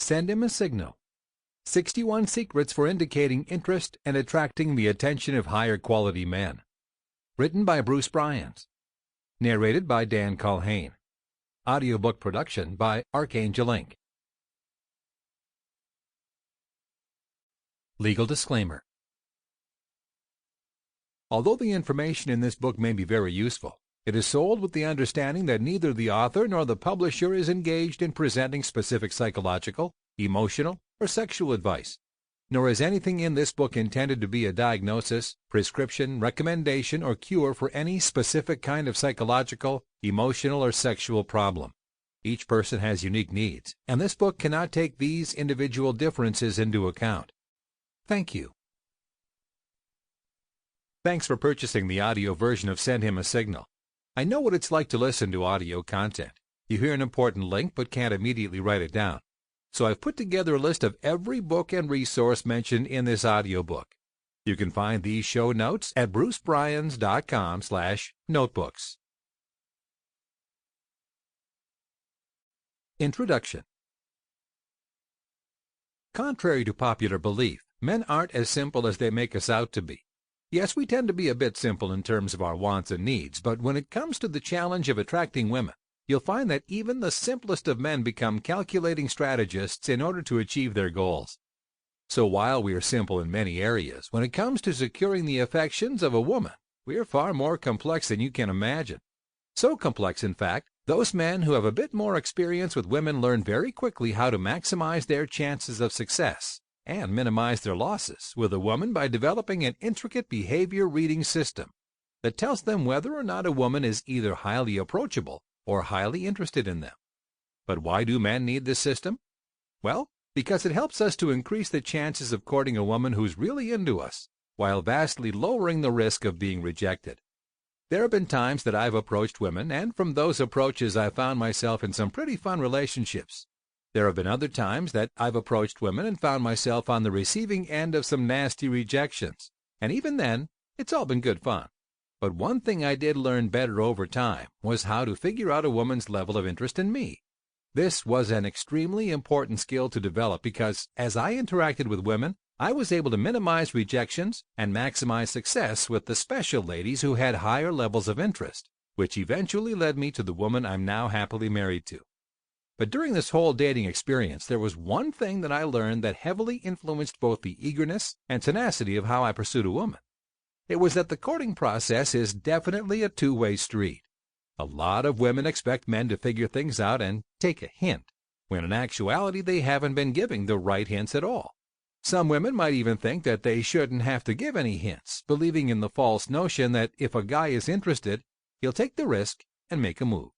Send him a signal. 61 Secrets for Indicating Interest and Attracting the Attention of Higher Quality Men. Written by Bruce Bryans. Narrated by Dan Culhane. Audiobook production by Archangel Inc. Legal disclaimer. Although the information in this book may be very useful, it is sold with the understanding that neither the author nor the publisher is engaged in presenting specific psychological, emotional, or sexual advice, nor is anything in this book intended to be a diagnosis, prescription, recommendation, or cure for any specific kind of psychological, emotional, or sexual problem. Each person has unique needs, and this book cannot take these individual differences into account. Thank you. Thanks for purchasing the audio version of Send Him a Signal. I know what it's like to listen to audio content. You hear an important link but can't immediately write it down. So I've put together a list of every book and resource mentioned in this audiobook. You can find these show notes at brucebryans.com/notebooks. Introduction. Contrary to popular belief, men aren't as simple as they make us out to be. Yes, we tend to be a bit simple in terms of our wants and needs, but when it comes to the challenge of attracting women, you'll find that even the simplest of men become calculating strategists in order to achieve their goals. So while we are simple in many areas, when it comes to securing the affections of a woman, we are far more complex than you can imagine. So complex, in fact, those men who have a bit more experience with women learn very quickly how to maximize their chances of success and minimize their losses with a woman by developing an intricate behavior reading system that tells them whether or not a woman is either highly approachable or highly interested in them. But why do men need this system? Well, because it helps us to increase the chances of courting a woman who's really into us, while vastly lowering the risk of being rejected. There have been times that I've approached women, and from those approaches I've found myself in some pretty fun relationships. There have been other times that I've approached women and found myself on the receiving end of some nasty rejections. And even then, it's all been good fun. But one thing I did learn better over time was how to figure out a woman's level of interest in me. This was an extremely important skill to develop because as I interacted with women, I was able to minimize rejections and maximize success with the special ladies who had higher levels of interest, which eventually led me to the woman I'm now happily married to. But during this whole dating experience, there was one thing that I learned that heavily influenced both the eagerness and tenacity of how I pursued a woman. It was that the courting process is definitely a two-way street. A lot of women expect men to figure things out and take a hint, when in actuality they haven't been giving the right hints at all. Some women might even think that they shouldn't have to give any hints, believing in the false notion that if a guy is interested, he'll take the risk and make a move.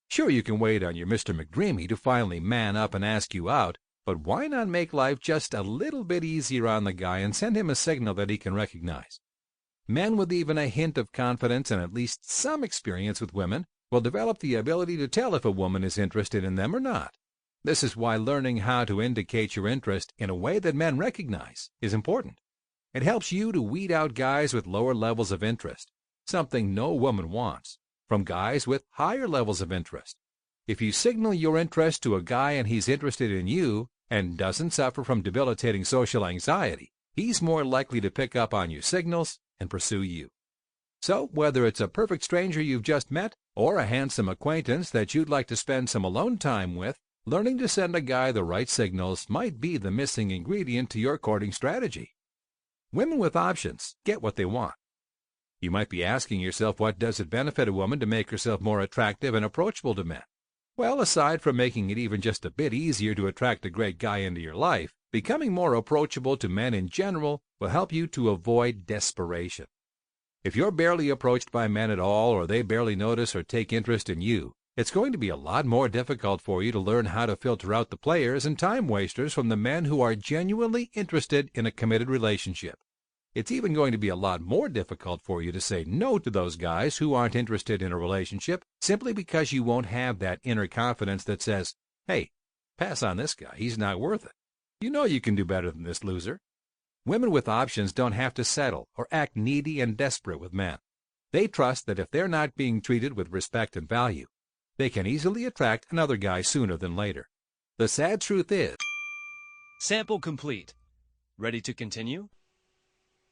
Sure, you can wait on your Mr. McDreamy to finally man up and ask you out, but why not make life just a little bit easier on the guy and send him a signal that he can recognize? Men with even a hint of confidence and at least some experience with women will develop the ability to tell if a woman is interested in them or not. This is why learning how to indicate your interest in a way that men recognize is important. It helps you to weed out guys with lower levels of interest, something no woman wants, from guys with higher levels of interest. If you signal your interest to a guy and he's interested in you and doesn't suffer from debilitating social anxiety, he's more likely to pick up on your signals and pursue you. So, whether it's a perfect stranger you've just met or a handsome acquaintance that you'd like to spend some alone time with, learning to send a guy the right signals might be the missing ingredient to your courting strategy. Women with options get what they want. You might be asking yourself, what does it benefit a woman to make herself more attractive and approachable to men? Well, aside from making it even just a bit easier to attract a great guy into your life, becoming more approachable to men in general will help you to avoid desperation. If you're barely approached by men at all, or they barely notice or take interest in you, it's going to be a lot more difficult for you to learn how to filter out the players and time wasters from the men who are genuinely interested in a committed relationship. It's even going to be a lot more difficult for you to say no to those guys who aren't interested in a relationship simply because you won't have that inner confidence that says, hey, pass on this guy, he's not worth it. You know you can do better than this loser. Women with options don't have to settle or act needy and desperate with men. They trust that if they're not being treated with respect and value, they can easily attract another guy sooner than later. The sad truth is, Sample complete. Ready to continue?